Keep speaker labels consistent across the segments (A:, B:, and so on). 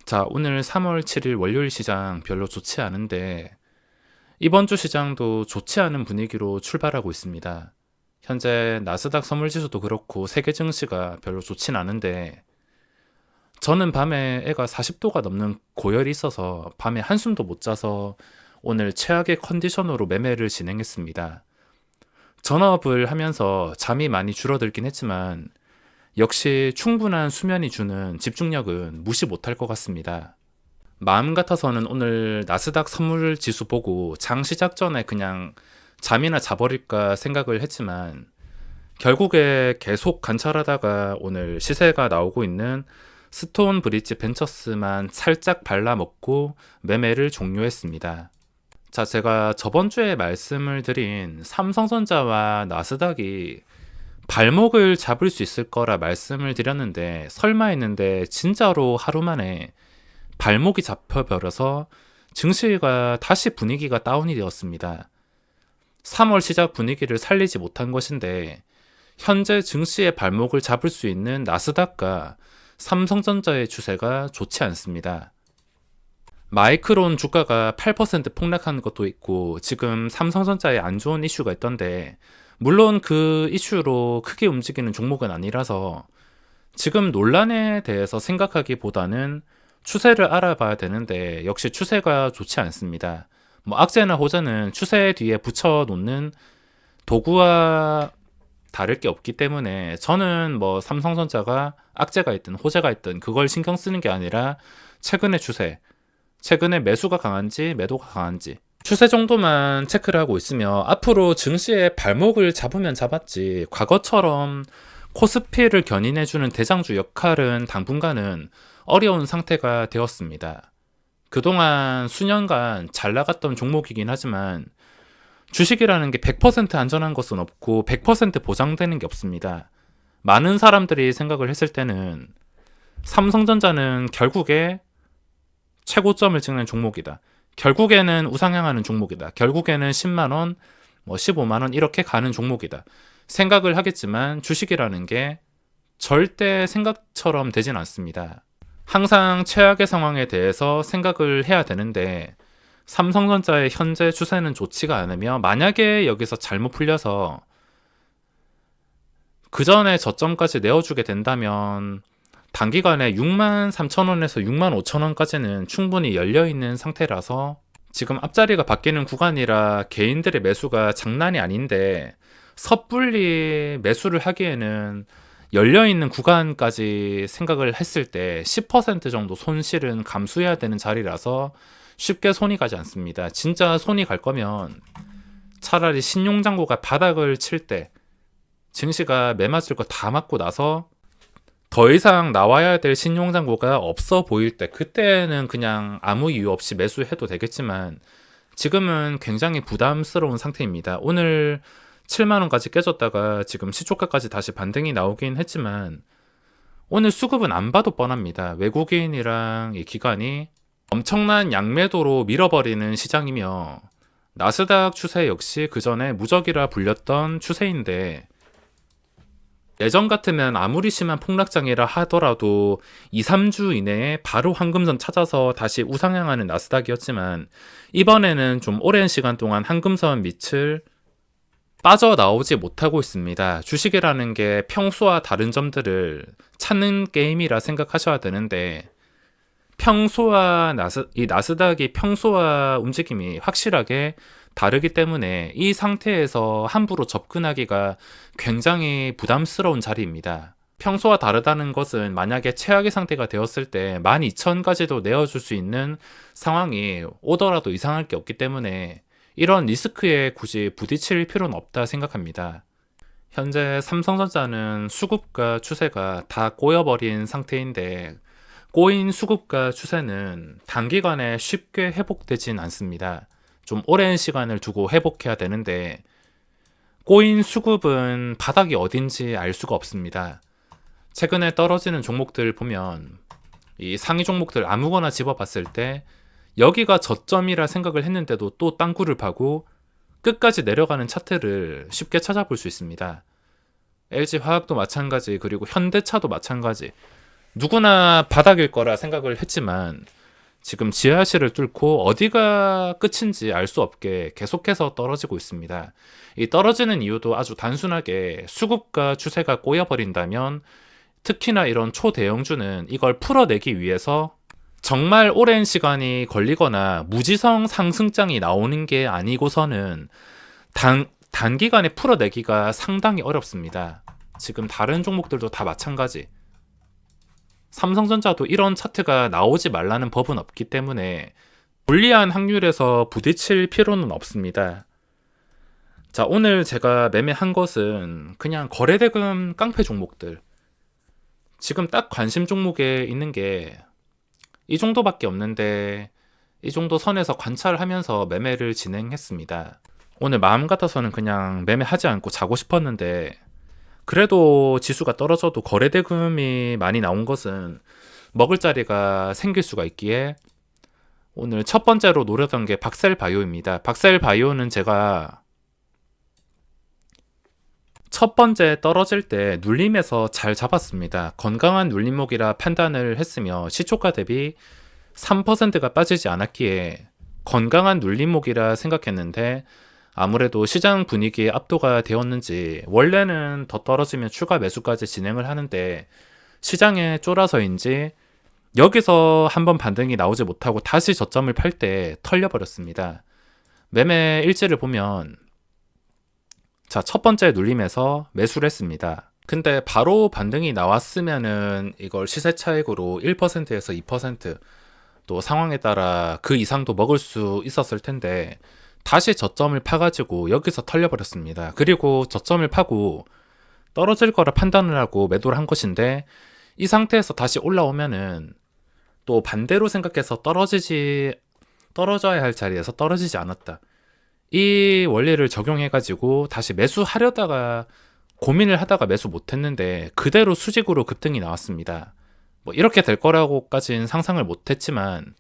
A: 자, 오늘 3월 7일 월요일 시장 별로 좋지 않은데 이번 주 시장도 좋지 않은 분위기로 출발하고 있습니다. 현재 나스닥 선물지수도 그렇고 세계 증시가 별로 좋진 않은데 저는 밤에 애가 40도가 넘는 고열이 있어서 밤에 한숨도 못 자서 오늘 최악의 컨디션으로 매매를 진행했습니다. 전업을 하면서 잠이 많이 줄어들긴 했지만 역시 충분한 수면이 주는 집중력은 무시 못할 것 같습니다. 마음 같아서는 오늘 나스닥 선물 지수 보고 장 시작 전에 그냥 잠이나 자버릴까 생각을 했지만 결국에 계속 관찰하다가 오늘 시세가 나오고 있는 스톤 브릿지 벤처스만 살짝 발라먹고 매매를 종료했습니다. 자, 제가 저번 주에 말씀을 드린 삼성전자와 나스닥이 발목을 잡을 수 있을 거라 말씀을 드렸는데 설마 했는데 진짜로 하루 만에 발목이 잡혀버려서 증시가 다시 분위기가 다운이 되었습니다. 3월 시작 분위기를 살리지 못한 것인데 현재 증시의 발목을 잡을 수 있는 나스닥과 삼성전자의 추세가 좋지 않습니다. 마이크론 주가가 8% 폭락하는 것도 있고 지금 삼성전자에 안 좋은 이슈가 있던데 물론 그 이슈로 크게 움직이는 종목은 아니라서 지금 논란에 대해서 생각하기보다는 추세를 알아봐야 되는데 역시 추세가 좋지 않습니다. 악재나 호재는 추세 뒤에 붙여놓는 도구와 다를 게 없기 때문에 저는 삼성전자가 악재가 있든 호재가 있든 그걸 신경 쓰는 게 아니라 최근의 추세, 최근에 매수가 강한지 매도가 강한지 추세 정도만 체크를 하고 있으며 앞으로 증시의 발목을 잡으면 잡았지 과거처럼 코스피를 견인해주는 대장주 역할은 당분간은 어려운 상태가 되었습니다. 그동안 수년간 잘 나갔던 종목이긴 하지만 주식이라는 게 100% 안전한 것은 없고 100% 보장되는 게 없습니다. 많은 사람들이 생각을 했을 때는 삼성전자는 결국에 최고점을 찍는 종목이다. 결국에는 우상향하는 종목이다. 결국에는 10만원, 15만원 이렇게 가는 종목이다. 생각을 하겠지만 주식이라는 게 절대 생각처럼 되진 않습니다. 항상 최악의 상황에 대해서 생각을 해야 되는데 삼성전자의 현재 추세는 좋지가 않으며 만약에 여기서 잘못 풀려서 그 전에 저점까지 내어주게 된다면 단기간에 63,000원에서 65,000원까지는 충분히 열려있는 상태라서 지금 앞자리가 바뀌는 구간이라 개인들의 매수가 장난이 아닌데 섣불리 매수를 하기에는 열려있는 구간까지 생각을 했을 때 10% 정도 손실은 감수해야 되는 자리라서 쉽게 손이 가지 않습니다. 진짜 손이 갈 거면 차라리 신용장고가 바닥을 칠 때 증시가 매맞을 거 다 맞고 나서 더 이상 나와야 될 신용장고가 없어 보일 때 그때는 그냥 아무 이유 없이 매수해도 되겠지만 지금은 굉장히 부담스러운 상태입니다. 오늘 7만원까지 깨졌다가 지금 시초가까지 다시 반등이 나오긴 했지만 오늘 수급은 안 봐도 뻔합니다. 외국인이랑 이 기관이 엄청난 양매도로 밀어버리는 시장이며 나스닥 추세 역시 그 전에 무적이라 불렸던 추세인데 예전 같으면 아무리 심한 폭락장이라 하더라도 2, 3주 이내에 바로 황금선 찾아서 다시 우상향하는 나스닥이었지만 이번에는 좀 오랜 시간 동안 황금선 밑을 빠져나오지 못하고 있습니다. 주식이라는 게 평소와 다른 점들을 찾는 게임이라 생각하셔야 되는데 평소와 이 나스닥이 평소와 움직임이 확실하게 다르기 때문에 이 상태에서 함부로 접근하기가 굉장히 부담스러운 자리입니다. 평소와 다르다는 것은 만약에 최악의 상태가 되었을 때 12,000까지도 내어줄 수 있는 상황이 오더라도 이상할 게 없기 때문에 이런 리스크에 굳이 부딪힐 필요는 없다 생각합니다. 현재 삼성전자는 수급과 추세가 다 꼬여버린 상태인데 꼬인 수급과 추세는 단기간에 쉽게 회복되진 않습니다. 좀 오랜 시간을 두고 회복해야 되는데 꼬인 수급은 바닥이 어딘지 알 수가 없습니다. 최근에 떨어지는 종목들 보면 이 상위 종목들 아무거나 집어봤을 때 여기가 저점이라 생각을 했는데도 또 땅굴을 파고 끝까지 내려가는 차트를 쉽게 찾아볼 수 있습니다. LG화학도 마찬가지, 그리고 현대차도 마찬가지. 누구나 바닥일 거라 생각을 했지만 지금 지하실을 뚫고 어디가 끝인지 알 수 없게 계속해서 떨어지고 있습니다. 이 떨어지는 이유도 아주 단순하게 수급과 추세가 꼬여버린다면, 특히나 이런 초대형주는 이걸 풀어내기 위해서 정말 오랜 시간이 걸리거나 무지성 상승장이 나오는 게 아니고서는 단기간에 풀어내기가 상당히 어렵습니다. 지금 다른 종목들도 다 마찬가지. 삼성전자도 이런 차트가 나오지 말라는 법은 없기 때문에 불리한 확률에서 부딪힐 필요는 없습니다. 자, 오늘 제가 매매한 것은 그냥 거래대금 깡패 종목들. 지금 딱 관심 종목에 있는 게 이 정도밖에 없는데, 이 정도 선에서 관찰하면서 매매를 진행했습니다. 오늘 마음 같아서는 그냥 매매하지 않고 자고 싶었는데, 그래도 지수가 떨어져도 거래대금이 많이 나온 것은 먹을 자리가 생길 수가 있기에 오늘 첫 번째로 노렸던 게 박셀바이오입니다. 박셀바이오는 제가 첫 번째 떨어질 때 눌림에서 잘 잡았습니다. 건강한 눌림목이라 판단을 했으며 시초가 대비 3%가 빠지지 않았기에 건강한 눌림목이라 생각했는데, 아무래도 시장 분위기에 압도가 되었는지 원래는 더 떨어지면 추가 매수까지 진행을 하는데 시장에 쫄아서인지 여기서 한번 반등이 나오지 못하고 다시 저점을 팔 때 털려버렸습니다. 매매 일지를 보면, 자, 첫 번째 눌림에서 매수를 했습니다. 근데 바로 반등이 나왔으면은 이걸 시세 차익으로 1%에서 2%, 또 상황에 따라 그 이상도 먹을 수 있었을 텐데 다시 저점을 파가지고 여기서 털려버렸습니다. 그리고 저점을 파고 떨어질 거라 판단을 하고 매도를 한 것인데, 이 상태에서 다시 올라오면은 또 반대로 생각해서 떨어져야 할 자리에서 떨어지지 않았다, 이 원리를 적용해가지고 다시 매수하려다가 고민을 하다가 매수 못했는데 그대로 수직으로 급등이 나왔습니다. 뭐 이렇게 될 거라고까지는 상상을 못했지만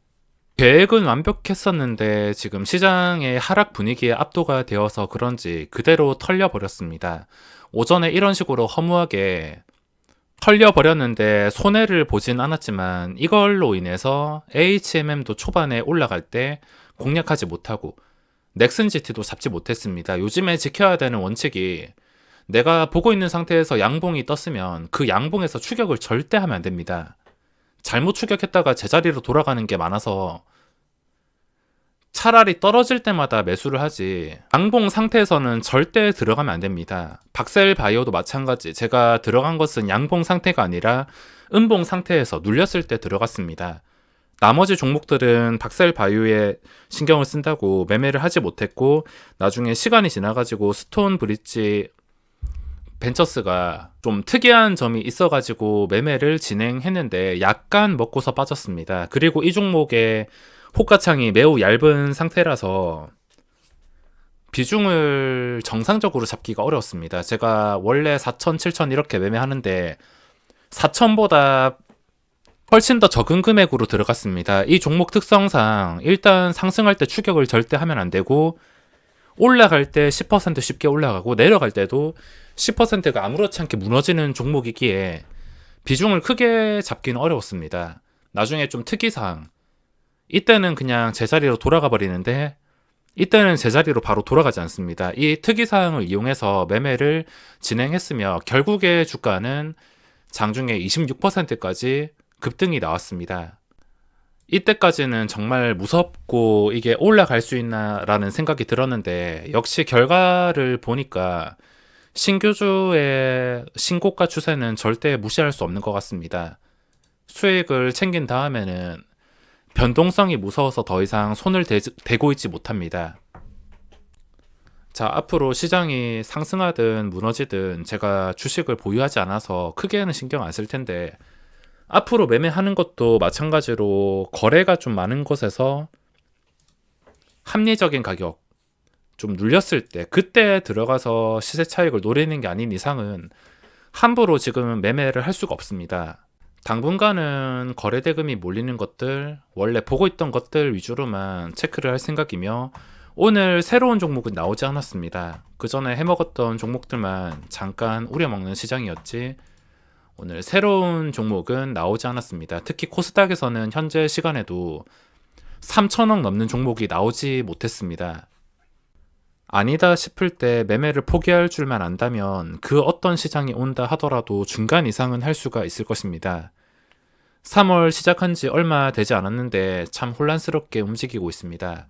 A: 계획은 완벽했었는데 지금 시장의 하락 분위기에 압도가 되어서 그런지 그대로 털려버렸습니다. 오전에 이런 식으로 허무하게 털려버렸는데 손해를 보진 않았지만 이걸로 인해서 HMM도 초반에 올라갈 때 공략하지 못하고 넥슨GT도 잡지 못했습니다. 요즘에 지켜야 되는 원칙이, 내가 보고 있는 상태에서 양봉이 떴으면 그 양봉에서 추격을 절대 하면 안 됩니다. 잘못 추격했다가 제자리로 돌아가는 게 많아서 차라리 떨어질 때마다 매수를 하지, 양봉 상태에서는 절대 들어가면 안 됩니다. 박셀바이오도 마찬가지. 제가 들어간 것은 양봉 상태가 아니라 음봉 상태에서 눌렸을 때 들어갔습니다. 나머지 종목들은 박셀바이오에 신경을 쓴다고 매매를 하지 못했고, 나중에 시간이 지나가지고 스톤브릿지 벤처스가 좀 특이한 점이 있어가지고 매매를 진행했는데 약간 먹고서 빠졌습니다. 그리고 이 종목의 호가창이 매우 얇은 상태라서 비중을 정상적으로 잡기가 어려웠습니다. 제가 원래 4천, 7천 이렇게 매매하는데 4천보다 훨씬 더 적은 금액으로 들어갔습니다. 이 종목 특성상 일단 상승할 때 추격을 절대 하면 안 되고, 올라갈 때 10% 쉽게 올라가고 내려갈 때도 10%가 아무렇지 않게 무너지는 종목이기에 비중을 크게 잡기는 어려웠습니다. 나중에 좀 특이사항, 이때는 그냥 제자리로 돌아가 버리는데 이때는 제자리로 바로 돌아가지 않습니다. 이 특이사항을 이용해서 매매를 진행했으며 결국에 주가는 장중에 26%까지 급등이 나왔습니다. 이때까지는 정말 무섭고 이게 올라갈 수 있나 라는 생각이 들었는데, 역시 결과를 보니까 신규주의 신고가 추세는 절대 무시할 수 없는 것 같습니다. 수익을 챙긴 다음에는 변동성이 무서워서 더 이상 손을 대고 있지 못합니다. 자, 앞으로 시장이 상승하든 무너지든 제가 주식을 보유하지 않아서 크게는 신경 안 쓸 텐데, 앞으로 매매하는 것도 마찬가지로 거래가 좀 많은 곳에서 합리적인 가격 좀 눌렸을 때 그때 들어가서 시세 차익을 노리는 게 아닌 이상은 함부로 지금은 매매를 할 수가 없습니다. 당분간은 거래대금이 몰리는 것들, 원래 보고 있던 것들 위주로만 체크를 할 생각이며, 오늘 새로운 종목은 나오지 않았습니다. 그 전에 해먹었던 종목들만 잠깐 우려먹는 시장이었지, 오늘 새로운 종목은 나오지 않았습니다. 특히 코스닥에서는 현재 시간에도 3천억 넘는 종목이 나오지 못했습니다. 아니다 싶을 때 매매를 포기할 줄만 안다면 그 어떤 시장이 온다 하더라도 중간 이상은 할 수가 있을 것입니다. 3월 시작한 지 얼마 되지 않았는데 참 혼란스럽게 움직이고 있습니다.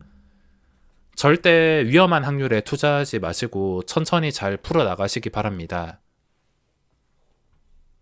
A: 절대 위험한 확률에 투자하지 마시고 천천히 잘 풀어 나가시기 바랍니다.